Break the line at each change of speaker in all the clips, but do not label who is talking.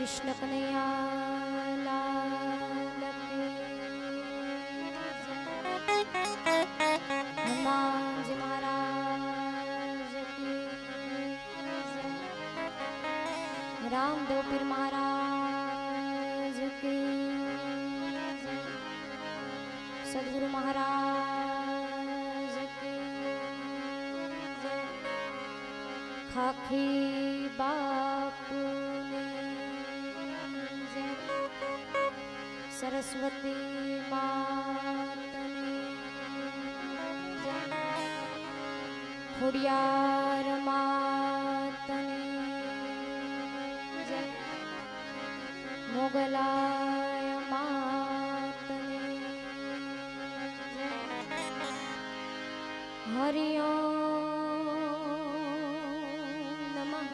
कृष्ण कन्हैया लाल की जय। हनुमान जी महाराज की जय। रामदेव पीर महाराज की जय। सद्गुरु महाराज की जय। खाखी बापू सरस्वती मातनी जय। खुड़ियार मातनी जय। मोगलाय मातनी जय। हरि ओम नमः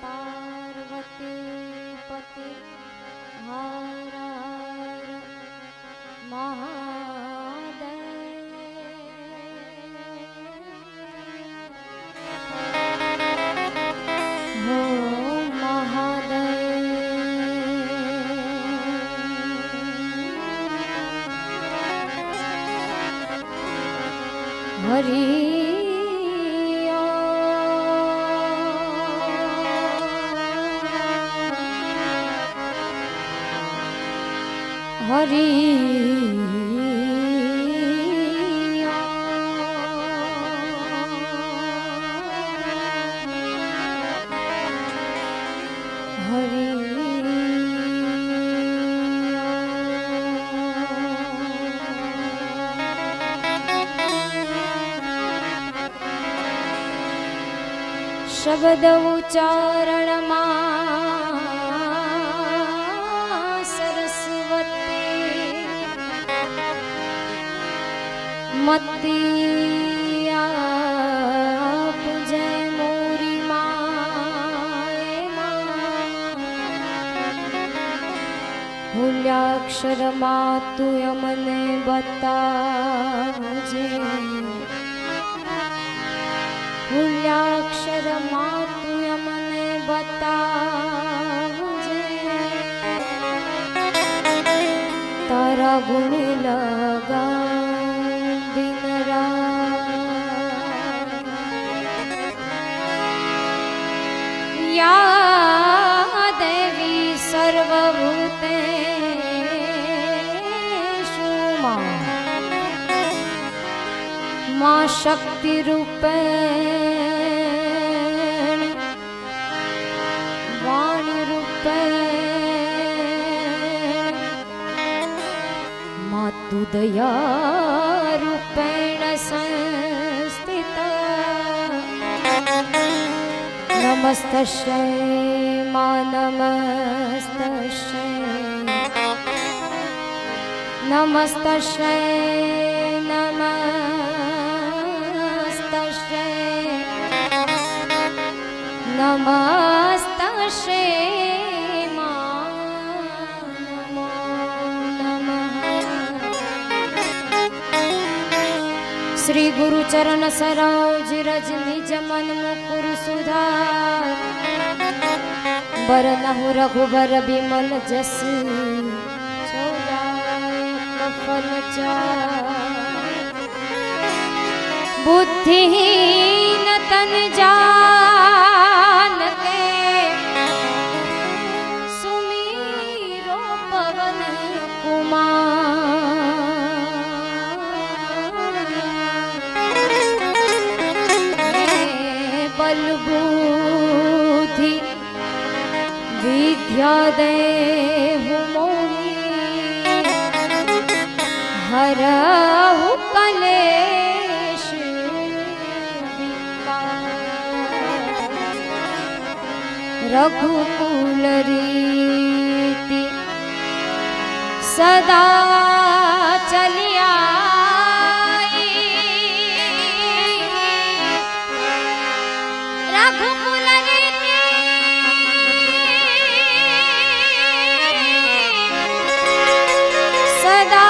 पार्वती पति हर हर महादेव। हो महादेव। हरि हरि हरि शब्द उच्चारण मतिया पूजय मोरी माए हुल्याक्षर मातु यमने बताजे। हुल्याक्षर मातु यमने बताजे। तारा गुण लगा या देवी सर्वभूतेषु मां शक्ति रूपेण वाणी रूपेण मातु दया रूपेण संस्थिता। नमस्तस्यै मा नमस्तस्यै नमस्तस्यै नमस्तस्यै नमस्तस्यै मा नमो नमः। श्री गुरु चरण सरोज रज निज मन मुकुर सुधार। बरनहु रघुबर बिमल जस फल चार। बुद्धिहीन तन जान के सुमीरो पवन कुमार। बल बुद्धि विद्या देहु मोहि हरहु कलेश रघुकुल रीति सदा चलिया रघुकुल रीति सदा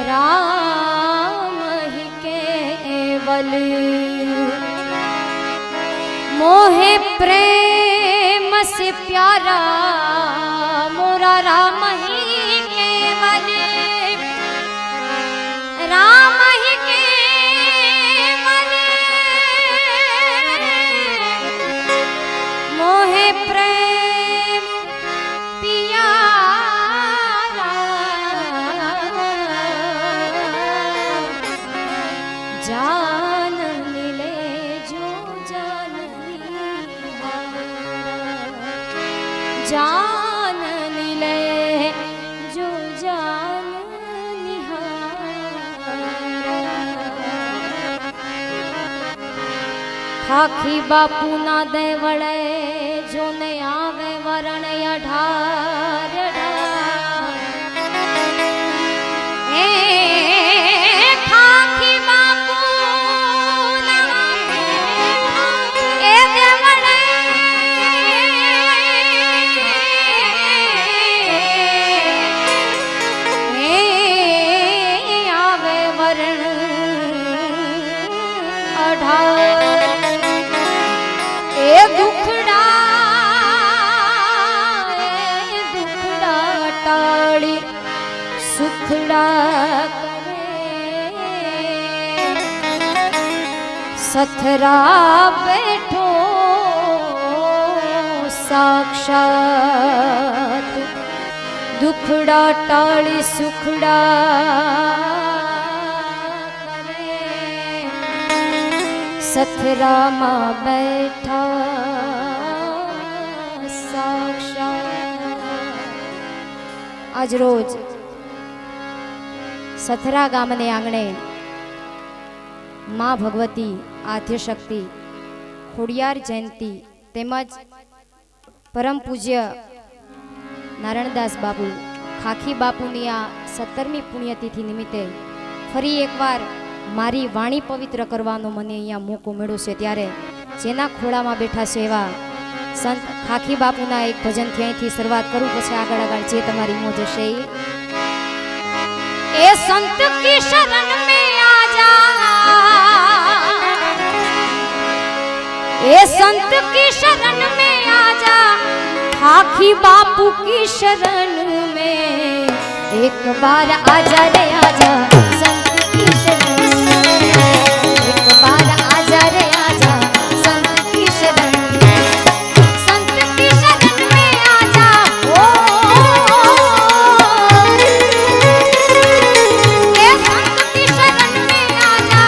राम ही केवल मोहे प्रेम से प्यारा मोरा राम ही केवल राम ही केवल मोहे प्रेम प्यारा जान मिले जो जान जान मिले जो जान खाखी बापू ना दे वड़े जो ने आवे वरण अठार ए खाखी बापू ना ए दे वड़े ए आवे वरण अठार दुखड़ा टाड़ी सुखड़ा करे सथरा बैठो साक्षात दुखड़ा टाड़ी सुखड़ा सथरा मां बैठा साक्षात। आज रोज सथरा गामने आंगणे मां भगवती आद्यशक्ति खोडियार जयंती तेमज परम पूज्य नारायणदास बाबू खाखी बापूनी आ 17મી पुण्यतिथि निमित्ते फरी एकवार मारी वाणी पवित्र करवानो मने अहींया मोको मळ्यो छे त्यारे जेना खोळामां बेठा छे एवा संत खाखी बापूना एक भजन थी अहींथी शरूआत करूं पछी आगळ आगळ जे तमारी मोज हशे ए संत की शरण में आ जा ए संत की शरण में आ जा खाखी बापू की शरण में एक बार आजा रे आजा संत की शरण में एक बार आजा रे आजा संत की शरण में संत की शरण में आजा ओ ए संत की शरण में आजा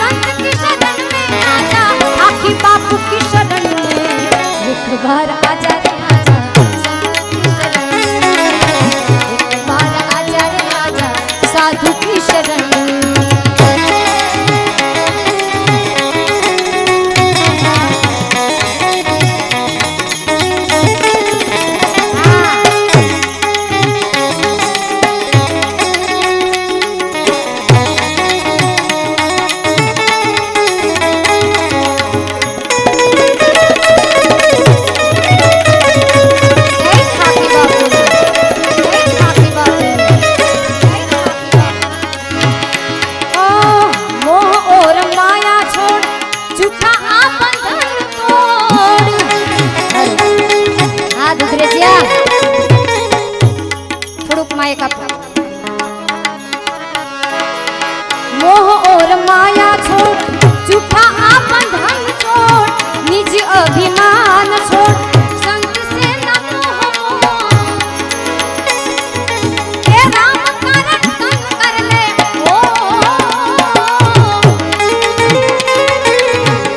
संत की शरण में आजा खाखी बापू की शरण में एक बार आजा रे आजा संत की शरण में एक बार आजा रे आजा साधु की शरण में मोह और माया छोड़ झूठा आपन धन छोड़ निज अभिमान छोड़ संत से न मोह हे राम कारण तन कर ले ओ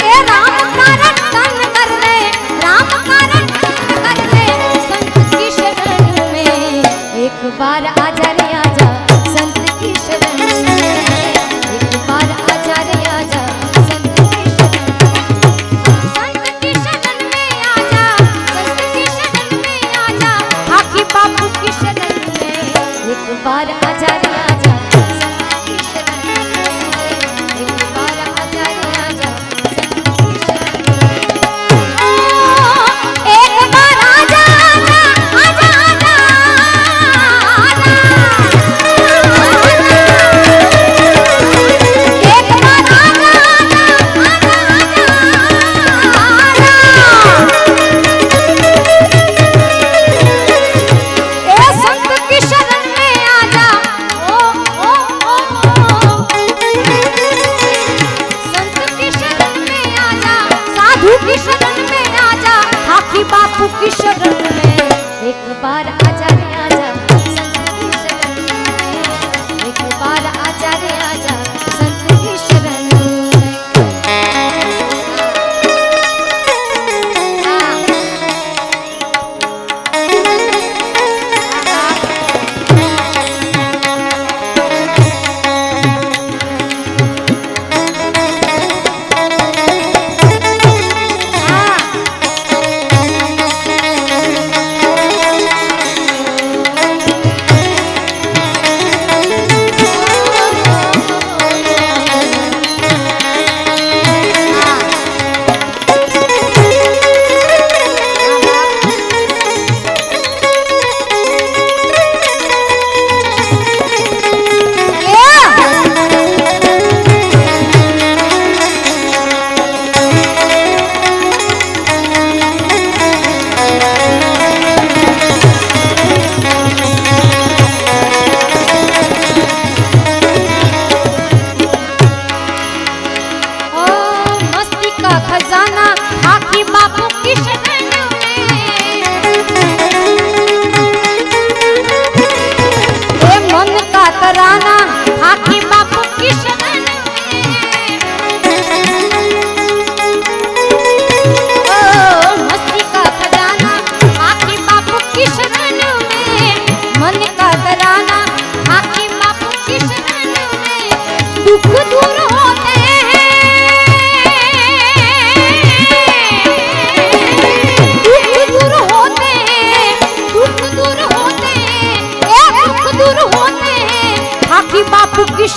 हे राम कारण तन कर ले राम कारण तन कर ले संत की शरण में एक बार आजा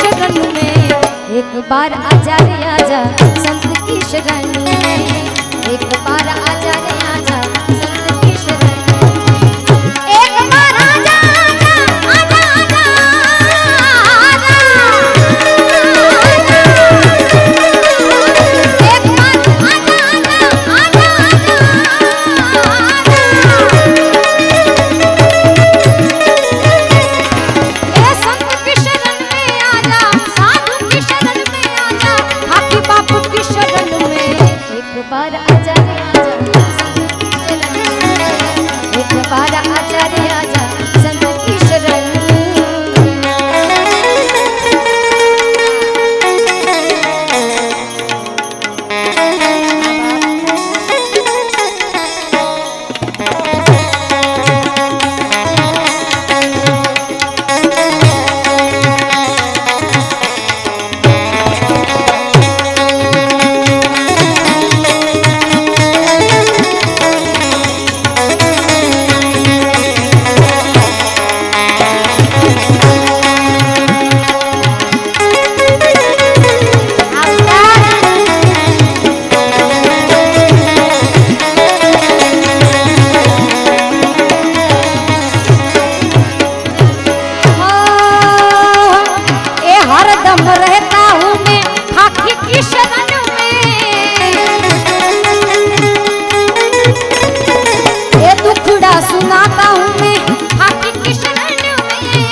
शरण में एक बार आजा रे आजा संत की शरण में एक बार आजा रे आजा संत की शरण में एक बार आजा आजा आजा आजा एक बार आजा आजा आजा ए संत की शरण में आजा साधु की शरण में आजा खाकी बापू की शरण में एक बार आजा रे आजा एक बार आजा रे आजा संत की शरण सुनाता हूँ मैं खाकी की शरण में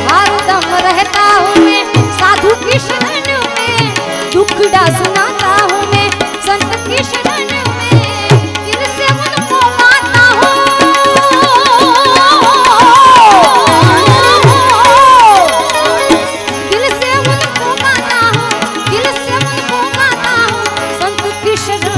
हरदम रहता हूँ मैं साधु की शरण में दुखड़ा सुनाता हूँ मैं संत की शरण में दिल से उनको गाता हूँ दिल से उनको गाता हूँ दिल से उनको गाता हूँ संत की शरण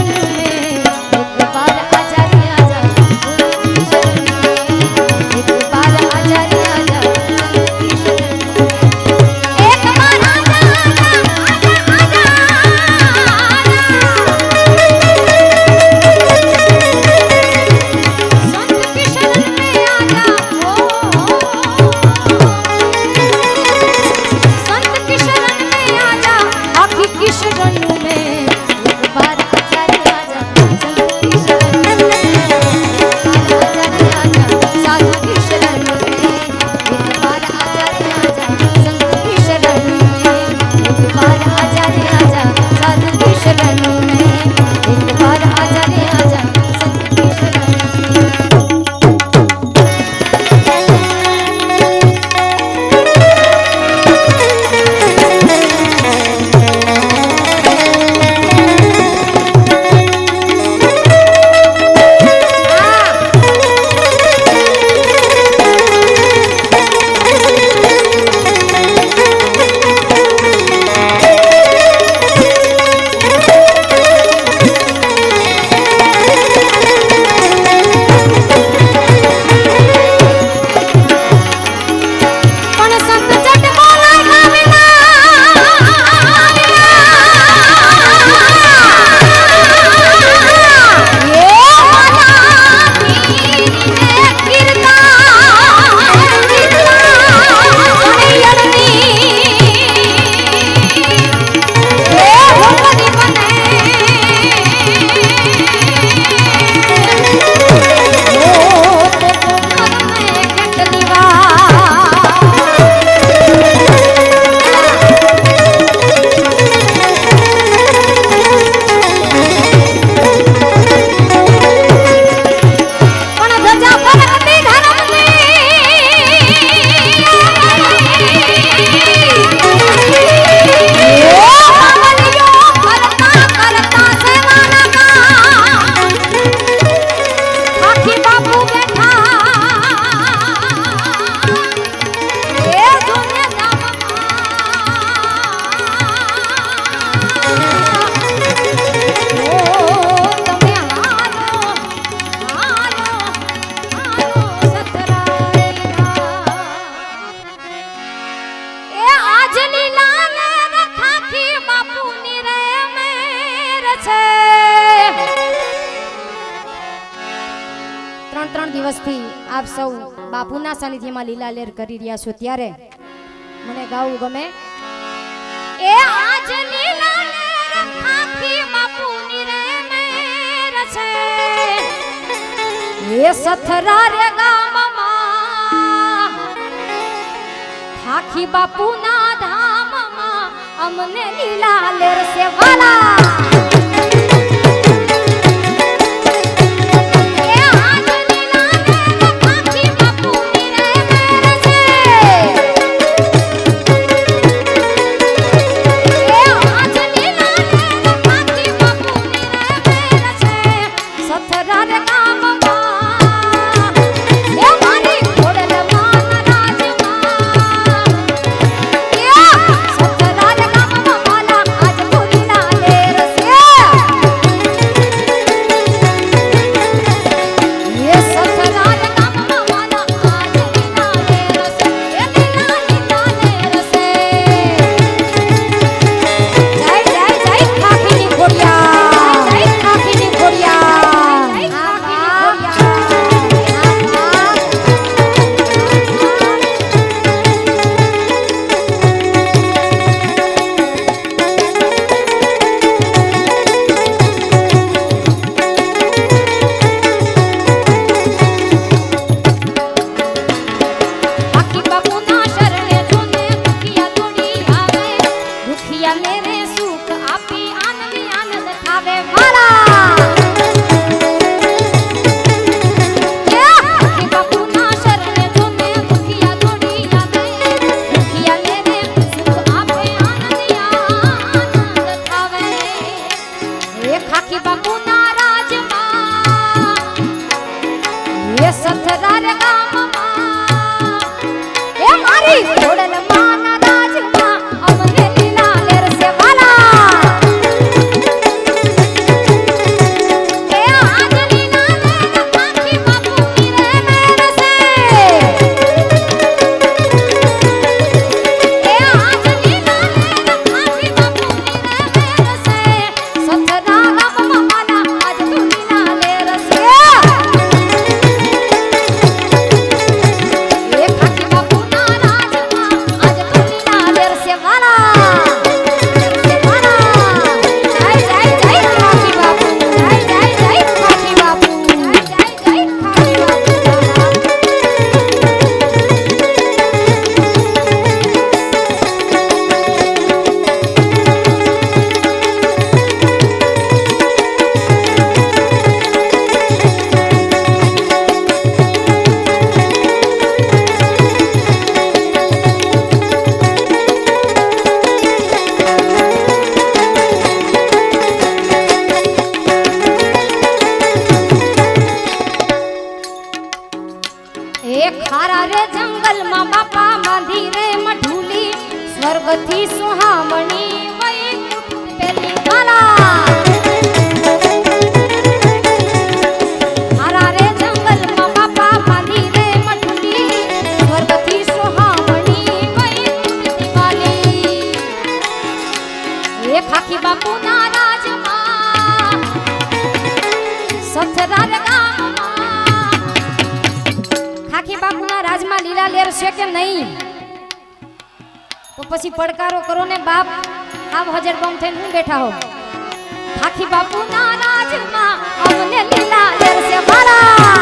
બાપુના સાનિધ્યમાં લીલા લેર કરી રહ્યા છો ત્યારે મને ગાવું ગમે એ આજ લીલા લેર ખાખી બાપુની રે મેર છે એ સથરા રે ગામમાં ખાખી બાપુના ધામમાં અમને લીલા લેર સેવાલા સ્વર્ગથી સુહામણી વૈકુંઠ પેલી માલા હારા રે જંગલમાં બાપા બાંધી રે મઠુલી સ્વર્ગથી સુહામણી વૈકુંઠ વાલી એ ખાખી બાપુના રાજમાં સથરાર ગામમાં ખાખી બાપુના રાજમાં લીલા લેર છે કે નહીં તો પછી પડકારો કરો ને બાપ આવ હજાર બમ થઈને હું બેઠા હો ખાખી બાપુના રાજમાં અમને લીલા લેર છે મારા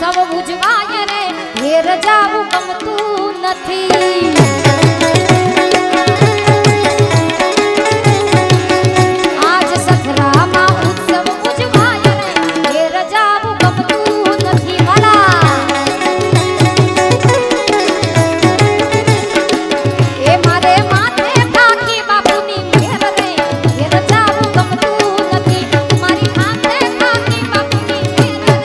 ઉત્સવ ઉજવાય રે ઘેર જાવું ગમતું નથી આજ સખરામાં ઉત્સવ ઉજવાય રે ઘેર જાવું ગમતું નથી વાલા એ મારે માથે ખાખી બાપુની ઘેર રે ઘેર જાવું ગમતું નથી મારી માથે ખાખી બાપુની ઘેર રે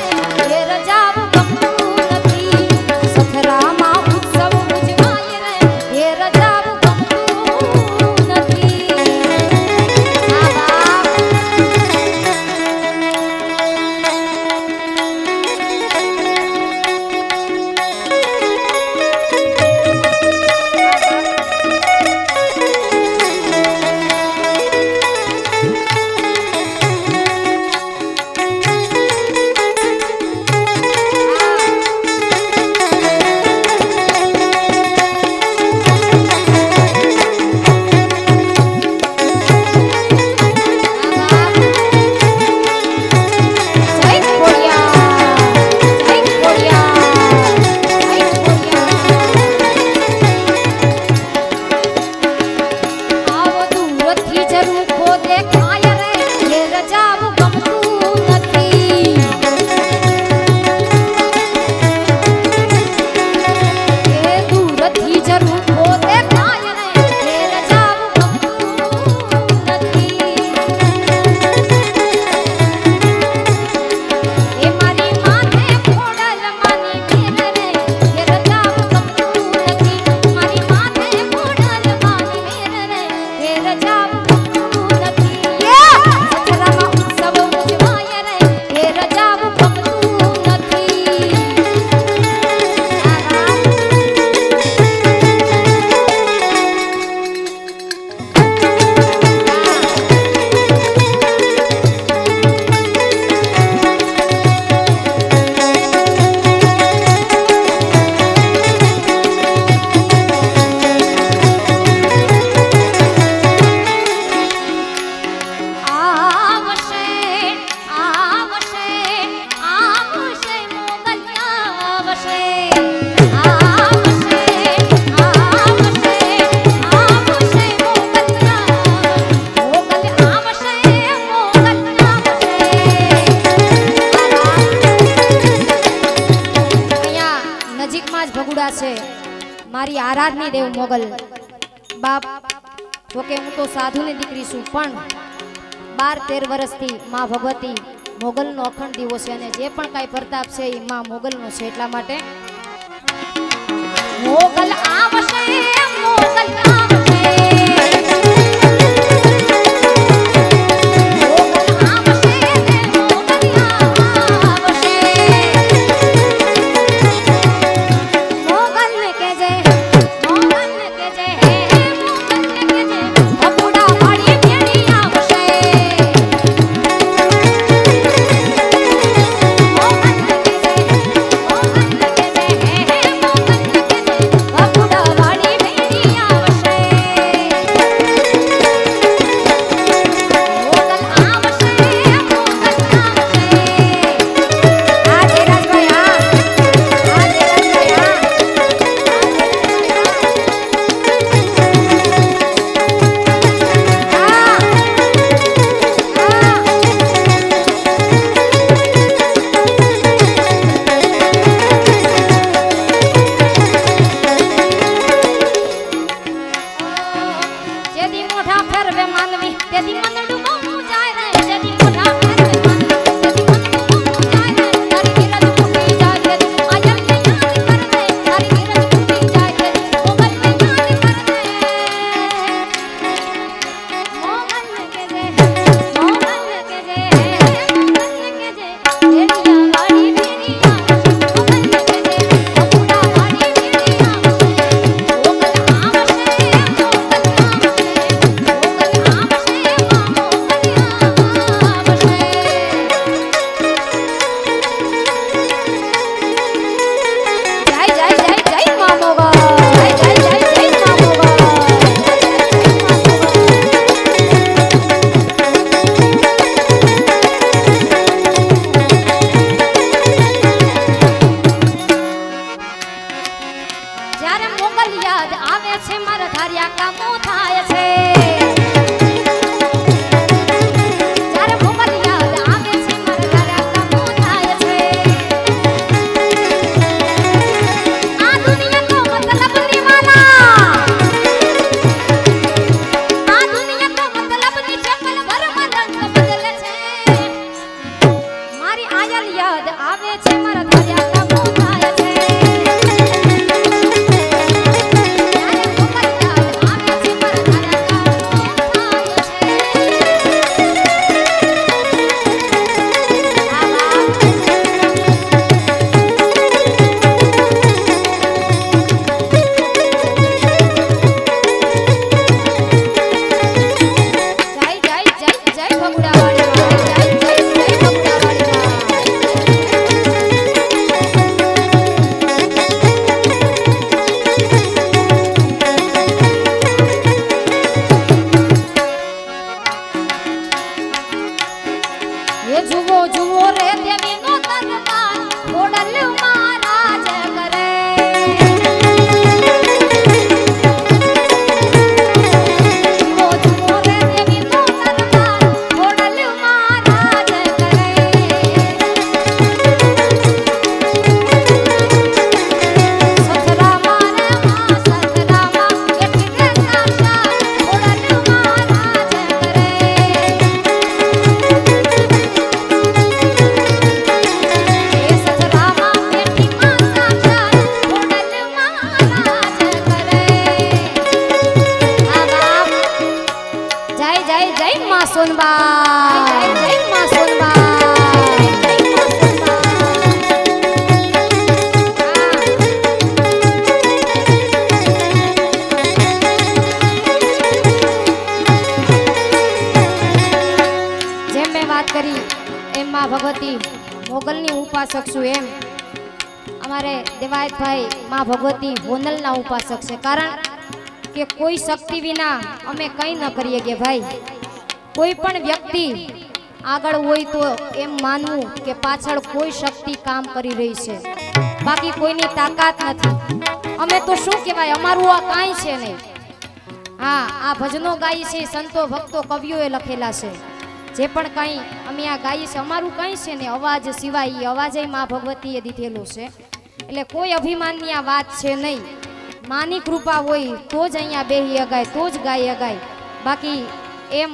ઘેર જાવું ગમતું નથી સખરામાં ઉત્સવ ઉજવાય રે ઘેર જાવું ગમતું નથી આ બાપ જય ખોડિયાર જય ખોડિયાર જય ખોડિયાર આવ દૂરથી જરૂર ખોદે ખાય રે ઘેર જાવું ગમતું નથી એ દૂરથી જરૂર ખોદે ખાય રે ઘેર જાવું ગમતું નથી એ મારી માથે ખોડલ માની મેર રે ઘેર જાવું ગમતું નથી મારી માથે ખોડલ માની મેર રે ઘેર જાવું ગમતું નથી સખરામાં ઉત્સવ ઉજવાય રે ઘેર જાવું ગમતું નથી આવશે આવશે આવશે મોગલિયા આવશે આવશે આવશે આવશે મોગલિયા મોગલ આવશે મોગલ આવશે અહીંયા નજીકમાં જ ભગુડા છે મારી આરાધની દેવ મોગલ બાપ જોકે હું તો સાધુની દીકરી છું પણ 12-13 વર્ષથી માં ભગવતી મોગલનો અખંડ દીવો છે અને જે પણ કાંઈ પ્રતાપ છે એ માં મોગલનો છે એટલા માટે મોગલ આવશે મોગલ આવશે મોગલ આવશે ને મોગલિયા આવશે મોગલને કહેજે મોગલને કહેજે હે મોગલને કહેજે ભગુડા વાળી ભેળી આવશે મોગલને કહેજે હે મોગલને કહેજે ભગુડા વાળી ભેળી આવશે મોગલ આવશે મોગલ આવશે આ જયરાજભાઈ આ જયરાજભાઈ આ જેદી મોઢા ફેરવે માનવી તેદી મનડું બહુ જાય રે જેદી મોઢા ફેરવે માનવી તેદી મનડું બહુ જાય રે તારી ગીરજ ફૂટી જાય તેદી આયલને યાદ કરે તારી ગીરજ ફૂટી જાય તેદી મોગલને યાદ કરે મોગલને કહેજે મોગલને કહેજે મોગલને કહેજે ભેળિયા વાળી ભેળી આવશે મોગલને કહેજે ભગુડા વાળી ભેળી આવશે મોગલ આવશે મોગલ આવશે મોગલ આવશે માં મોગલ જય માં સોનબા, જય માં સોનબા, જય માં સોનબા. જેમ મેં વાત કરી એમ માં ભગવતી મોગલની ઉપાસક છું, એમ અમારે દેવાયતભાઈ માં ભગવતી હોનલના ઉપાસક છે. કારણ કે કોઈ શક્તિ વિના અમે કંઈ ન કરીએ કે ભાઈ. કોઈ પણ વ્યક્તિ આગળ હોય તો એમ માનવું કે પાછળ કોઈ શક્તિ કામ કરી રહી છે, બાકી કોઈની તાકાત નથી. અમે તો શું કહેવાય, અમારું આ કાંઈ છે નહીં. હા, આ ભજનો ગાઈ છે, સંતો ભક્તો કવિઓએ લખેલા છે. જે પણ કંઈ અમે આ ગાઈએ છે, અમારું કંઈ છે ને અવાજ સિવાય એ અવાજ માં ભગવતીએ દીધેલો છે. એટલે કોઈ અભિમાનની આ વાત છે નહીં. માની કૃપા હોય તો જ અહીંયા બેહી અગાય, તો જ ગાઈ અગાય. બાકી એમ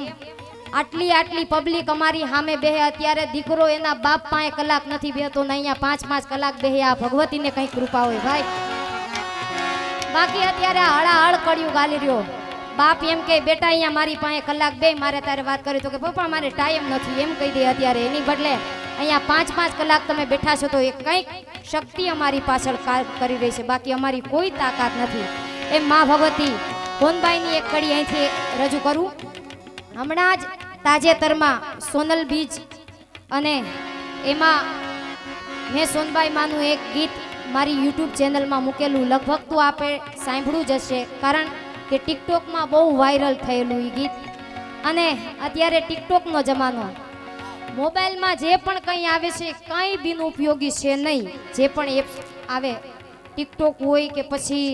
આટલી પબ્લિક અમારી સામે બેહે, અત્યારે દીકરો એના બાપ પાસે કલાક નથી બેહતો ને અહીંયા 5-5 કલાક બેહે. આ ભગવતીને કંઈ કૃપા હોય ભાઈ. બાકી અત્યારે હળાહળ કર્યું ગાલી રહ્યો. બાપ એમ કે બેટા અહીંયા મારી પાસે કલાક બે, મારે તારે વાત કરી તો કે પપ્પા મારે ટાઈમ નથી એમ કહી દે અત્યારે. એની બદલે અહીંયા 5-5 કલાક તમે બેઠા છો તો એ કંઈક શક્તિ અમારી પાછળ કામ કરી રહી છે, બાકી અમારી કોઈ તાકાત નથી. એમ માં ભગવતી હોનબાઈની એક કડી અહીંથી રજૂ કરું. હમણાં જ તાજેતરમાં સોનલ બીજ અને એમાં મેં સોનબાઈ માનું એક ગીત મારી યુટ્યુબ ચેનલમાં મૂકેલું. લગભગ તો આપે સાંભળ્યું જ હશે, કારણ કે ટિકટોકમાં બહુ વાયરલ થયેલું એ ગીત. અને અત્યારે ટિકટોકનો જમાનો, મોબાઈલમાં જે પણ કંઈ આવે છે કંઈ બિનઉપયોગી છે નહીં. જે પણ એપ આવે, ટિકટોક હોય કે પછી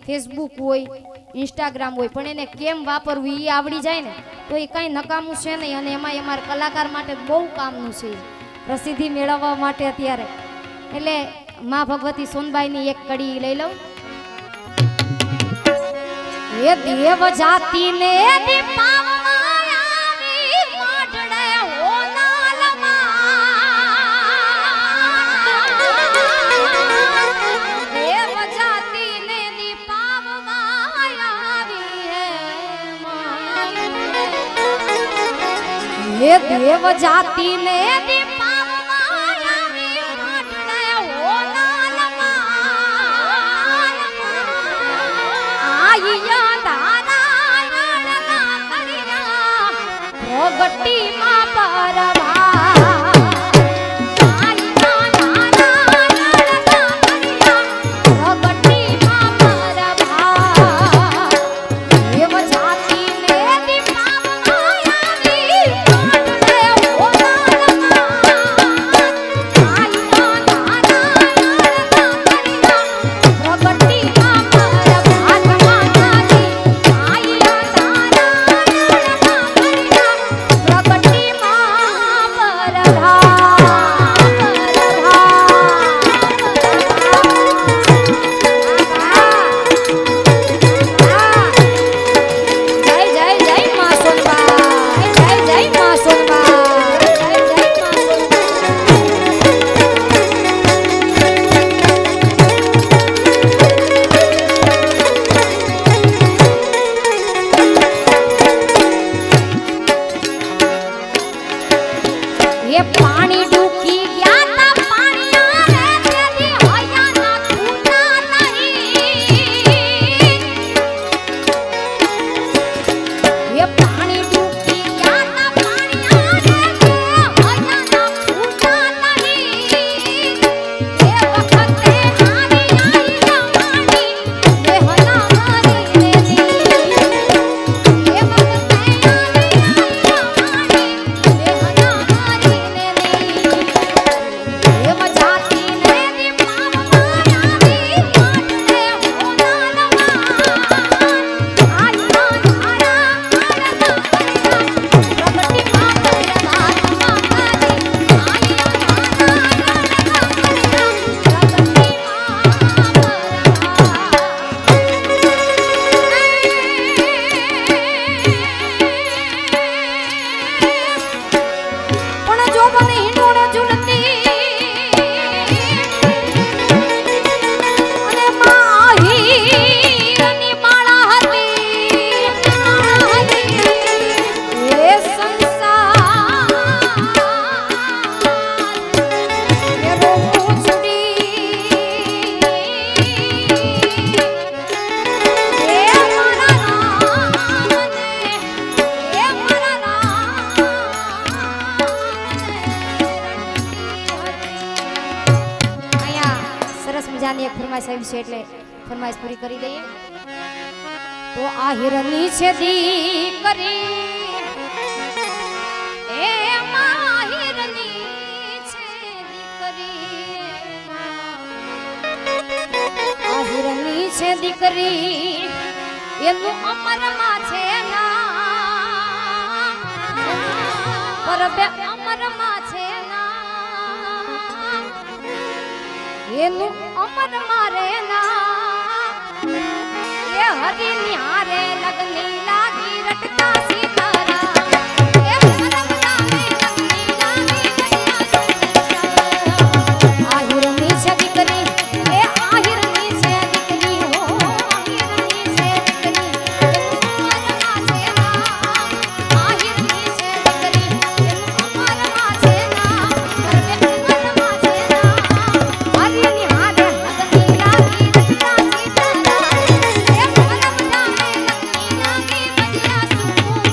ફેસબુક હોય, ઇન્સ્ટાગ્રામ હોય, પણ એને કેમ વાપરવું એ આવડી જાય ને તો એ કંઈ નકામું છે નહીં. અને એમાં અમારા કલાકાર માટે બહુ કામનું છે, પ્રસિદ્ધિ મેળવવા માટે અત્યારે. એટલે માં ભગવતી સોનબાઈની એક કડી લઈ લઉં. એ દેવ જાતિને દીપાવમાં આવી મોઢડે હોનાલમાં. દેવ જાતિને દીપાવમાં આવી હે દેવ જાતિને દીપાવમાં આવી મોઢડે હોનાલમાં. આયા ગટ્ટી માં પરવા ફરમાઈશ આવી છે એટલે ફરમાઈશ પૂરી કરી દઈએ. તો આ હિરની છે દીકરી એ માં હિરની છે દીકરી આ હિરની છે દીકરી એનું અમરમાં છે નામ પરબે અમરમાં છે નામ એનું અમરમાં રે નામ એ હરિની હારે લગની લાગી રટતા સીતારામ એ પરબદાને લગની લાગી રટતા સીતારામ આ હિરની છે દીકરી એ આ હિરની છે દીકરી હો હિરની છે દીકરી એનું અમરમાં છે નામ આ હિરની છે દીકરી એનું અમરમાં છે નામ પરબે અમરમાં છે નામ હરિની હારે લગની લાગી રટતા સીતારામ એ પરબદાને લગની લાગી બજ્યા સુકુમાર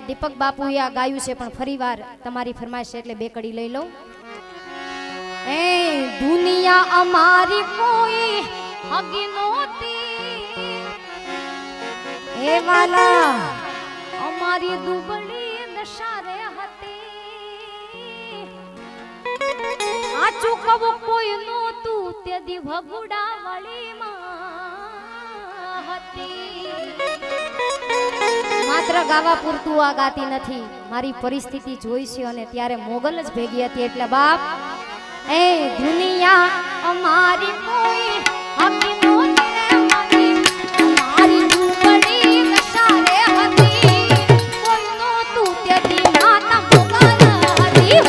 દીપક બાપુએ આ ગાયું છે, પણ ફરીવાર તમારી ફરમાઈશ એટલે બે કડી લઈ લઉં. એ દુનિયા અમારી કોઈ હગી નહોતી, એ વાલા અમારી દુબળી દશા રે હતી. આચું કવું કોઈ નહોતું તે દી ભગુડા વાળીમાં હતી. માત્ર ગાવા પૂરતું આ ગાતી નથી, મારી પરિસ્થિતિ જોઈ છે અને ત્યારે મોગલ જ ભેગી હતી. એટલે બાપ એ દુનિયા અમારી કોઈ હકી નહોતી રે મગી, અમારી દુબળી દશા રે હતી. કોઈ નહોતું તેથી માતા મોગલ હતી.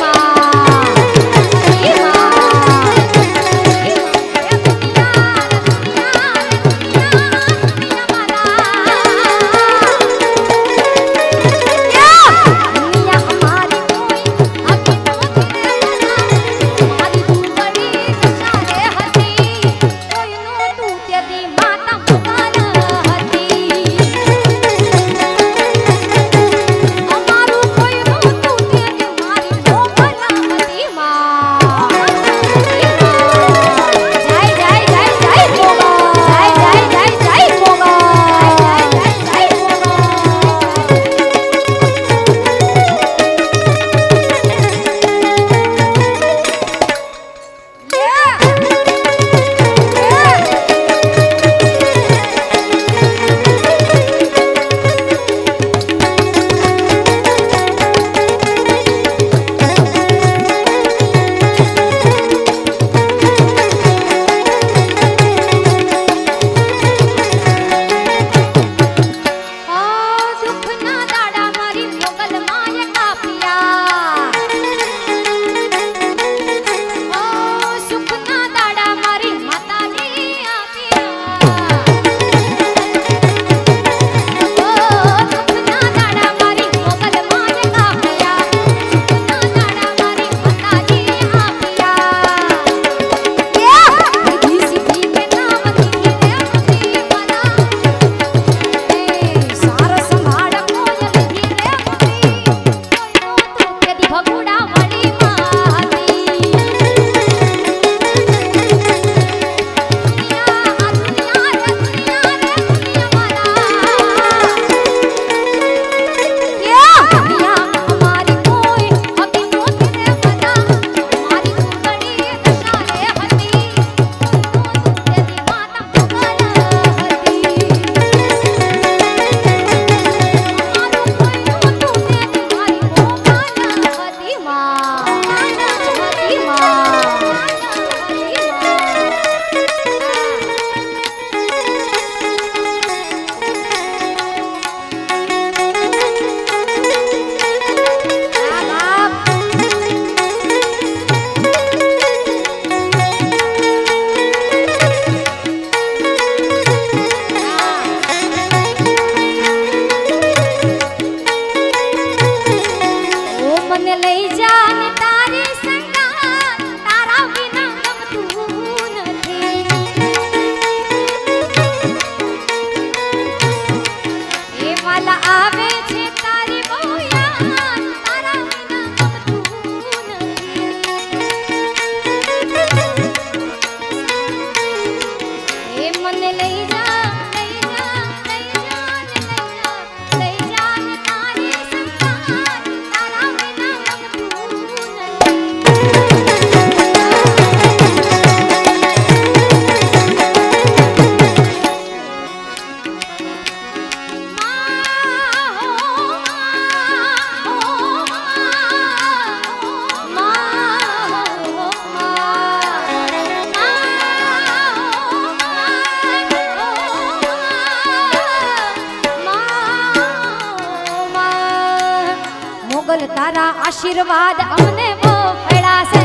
તારા આશીર્વાદ અમને બહુ મળ્યા છે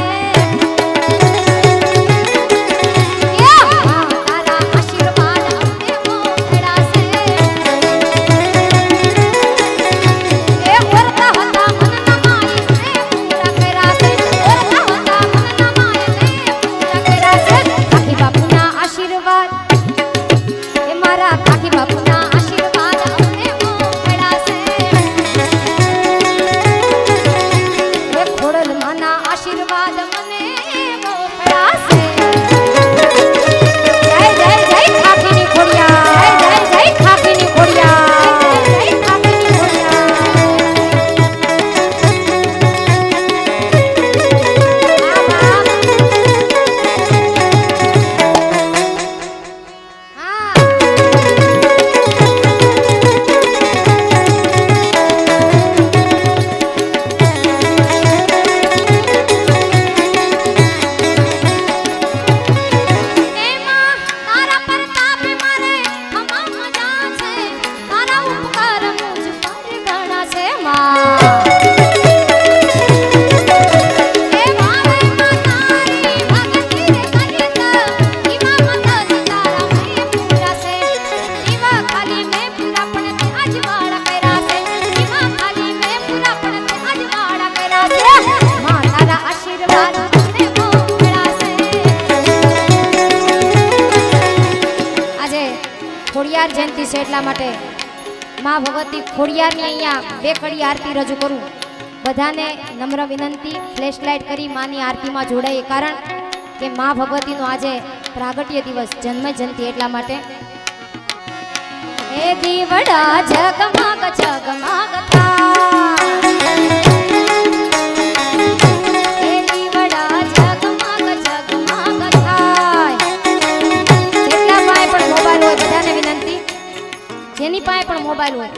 ખોડિયાર જયંતિ છે એટલા માટે માં ભગવતી ખોડિયારની અહીંયા બે કડી આરતી રજૂ કરું બધાને નમ્ર વિનંતી ફ્લેશ લાઇટ કરી માની આરતીમાં જોડાય કારણ કે માં ભગવતીનો આજે પ્રાગટ્ય દિવસ જન્મ જયંતિ એટલા માટે એ દીવડા જગમગ જગમગ જેની પાસે પણ મોબાઈલ હોય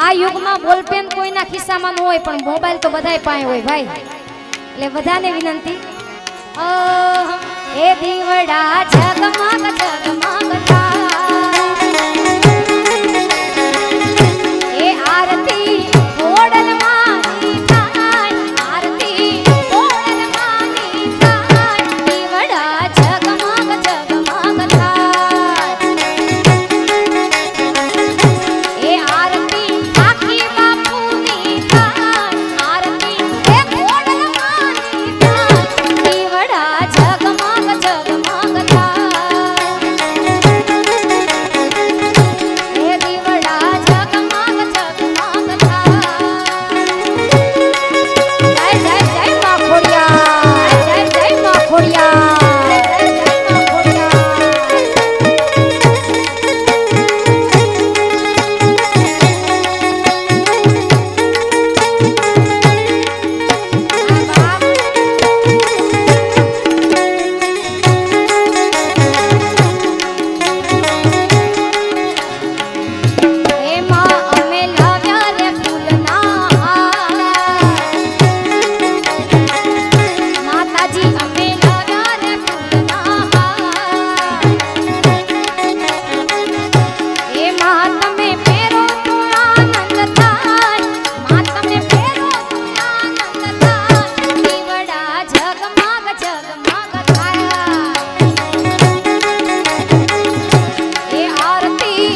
આ યુગમાં બોલપેન કોઈના ખિસ્સામાં ન હોય પણ મોબાઈલ તો બધાય પાસે હોય ભાઈ એટલે બધાને વિનંતી એ દીવડા જગમગ જગમગ એ આરતી ઓડલમાંની થાય આરતી ઓડલમાંની થાય દીવડા જગમગ જગમગ થાય એ આરતી આખી બાપુની થાય આરતી એ ઓડલમાંની થાય દીવડા જગમગ જગમગ થાય એ દીવડા જગમગ જગમગ થાય જય જય જય માં ખોડિયાર જય જય માં ખોડિયાર જય જય માં એમાં અમે લાવ્યા રે ફૂલના હાર માતાજી અમે લાવ્યા રે ફૂલના હાર એમાં તમે પહેરો તો આનંદ થાય માં તમે પહેરો તો આનંદ થાય દીવડા જગમગ જગમગ થાય એ આરતી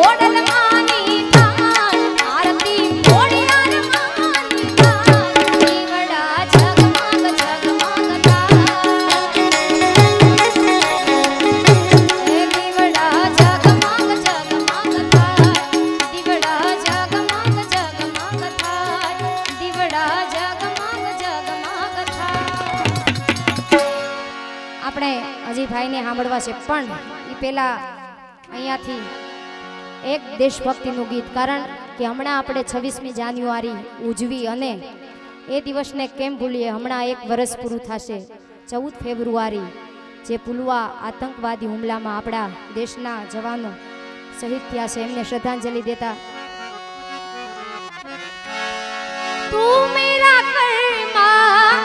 ઓડલમાંની થાય આરતી ઓડિયારમાંની થાય દીવડા જગમગ જગમગ થાય એ દીવડા જગમગ જગમગ થાય દીવડા જગમગ જગમગ થાય દીવડા જગમગ જગમગ થાય આપણે હજી ભાઈને સાંભળવા છે પણ એ પહેલા અહીંયાથી એક દેશભક્તિનું ગીત કારણ કે હમણાં આપણે 26મી જાન્યુઆરી ઉજવી અને એ દિવસને કેમ ભૂલીએ હમણાં એક વર્ષ પૂરું થશે 14 ફેબ્રુઆરી જે પુલવા આતંકવાદી હુમલામાં આપણા દેશના જવાનો શહીદ થયા છે એમને શ્રદ્ધાંજલિ દેતા તું મેરા કર્મા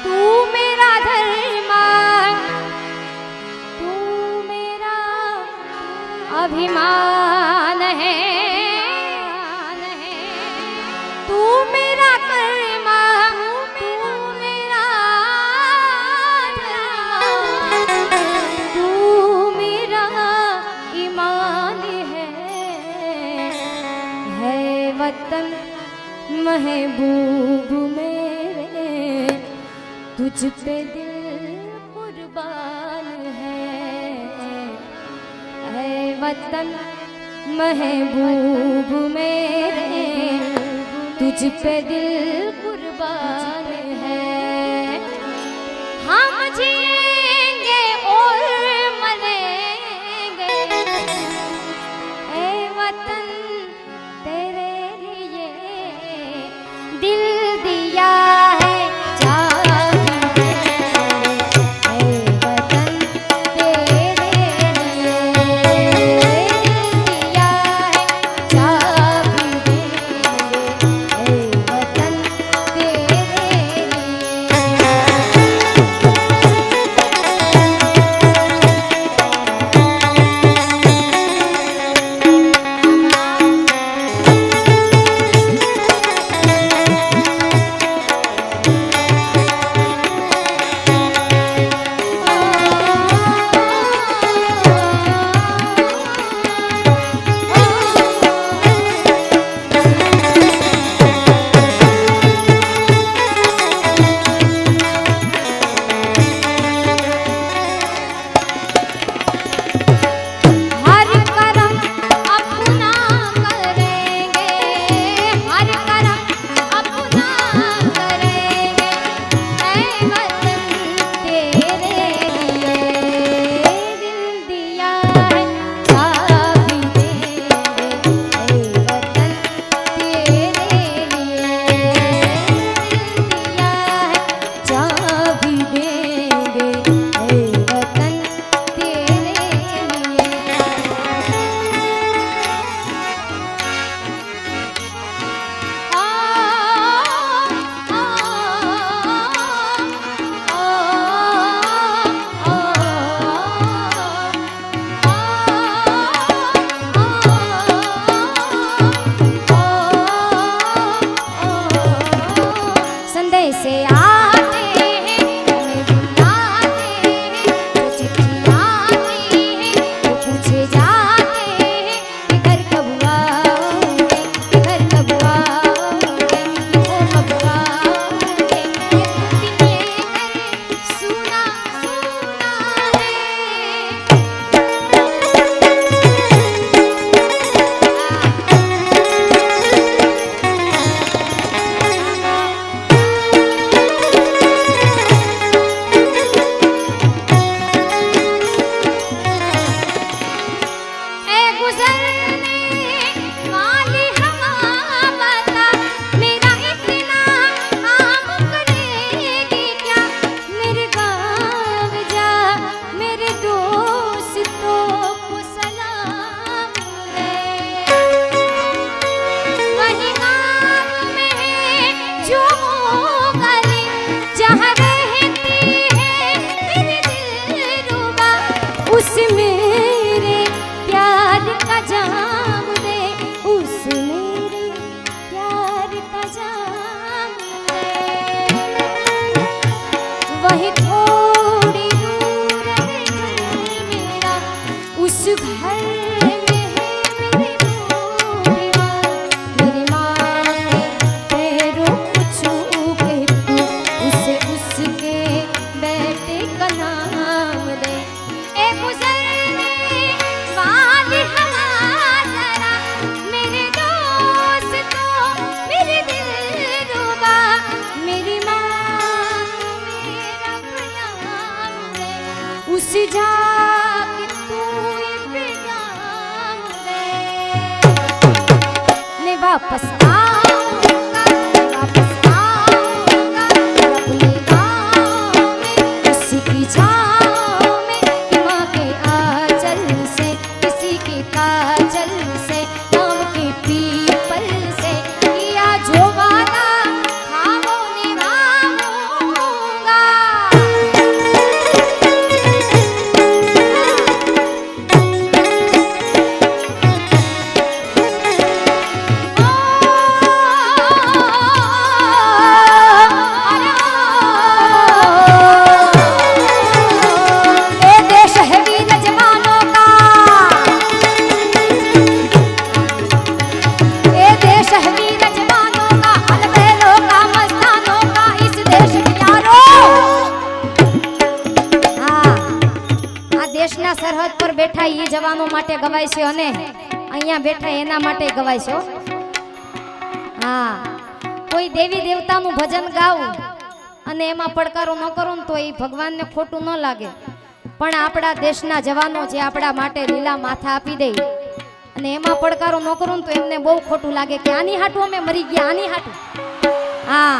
તું મેરા ધર્મા તું મેરા अभिमान है तू मेरा महबूब मेरे तुझ पे दिल कुर्बान है। ऐ वतन महबूब मेरे तुझ पे दिल कुर्बान है। हम जिएंगे और मरेंगे ऐ वतन तेरे लिए दिल दिया है जान ऐ वतन तेरे लिए दिल दिया है जान ऐ वतन तेरे हर करम अपना करेंगे, हर करम अपना करेंगे ऐ वतन तेरे लिए दिल दिया है जा भी देंगे ऐ वतन तेरे लिए दिल दिया है जा भी देंगे ऐ वतन तेरे लिए। संदेश आते हैं हमें बुलाते हैं जो चिट्ठी आती है वो पूछे जाते हैं कि घर कब आओगे, कि घर कब आओगे, वो कब आओगे। ये दिन लेकर सुना सुना है ए गुजरने वाली हवा बता मेरा इतना काम करेगी क्या। मेरे गाँव जा मेरे दोस्तों को सलाम है। वही गाँव में है जो गली जहाँ रहती है मेरी दिलरुबा उस मेरे प्यार का जाम दे, उस मेरे प्यार का जाम दे। वही थोड़ी दूर है घर मेरा उस घर में है मेरी बूढ़ी माँ। मेरी माँ के पैरों को छू के तू उसे उसके बेटे का नाम दे। ए गुजरने वाली हवा जरा मेरे दोस्तों मेरे दिलरुबा मेरी माँ को मेरा प्याम दे, उस जाके तू एक पैगाम दे। मैं वापस आऊंगा, मैं वापस आऊंगा अपने गाँव में उसी की छाँव में कि माँ के आंचल से किसी के काजल से आम के पीपल से किया जो वादा था वो निभाऊंगा। ओ સરહદ પર બેઠા એ જવાનો માટે ગવાય છે અને અહીંયા બેઠા એના માટે ગવાય છે હો. હા, કોઈ દેવી દેવતાનું ભજન ગાવું અને એમાં પડકારો ન કરો ને તો એ ભગવાનને ખોટું ન લાગે, પણ આપણા દેશના જવાનો જે આપણા માટે લીલા માથા આપી દે અને એમાં પડકારો ન કરો ને તો એમને બહુ ખોટું લાગે કે આની હાટું અમે મરી ગયા, આની હાટું. હા,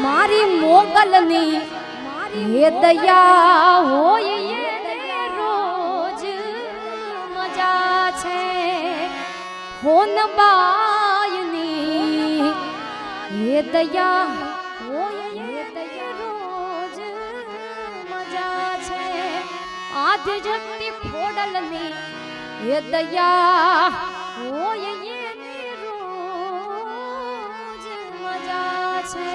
મારી મોગલની હે દયા હોય એને રોજ મજા છે હોનબાયની હે દયા હોય એને રોજ મજા છે આદ્ય જગતી ખોડલની હે દયા હોય એને રોજ મજા છે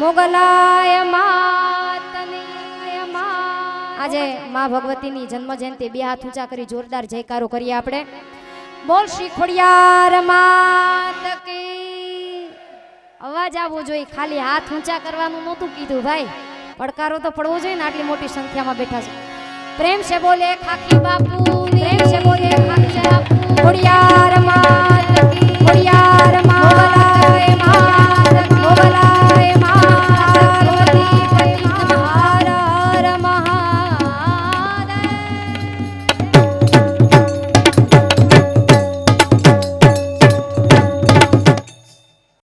મોગલાય માતની આજે માં ભગવતીની જન્મ જયંતિ બે હાથ ઊંચા કરી જોરદાર જયકારો કરીએ આપણે બોલ શ્રી ખોડિયાર માત કી અવાજ આવવો જોઈએ, ખાલી હાથ ઊંચા કરવાનું નહોતું કીધું ભાઈ, પડકારો તો પડવો જોઈએ ને, આટલી મોટી સંખ્યામાં બેઠા છે. પ્રેમ છે બોલે ખાખી બાપુ, પ્રેમ છે બોલે ખાખી બાપુ. ખોડિયાર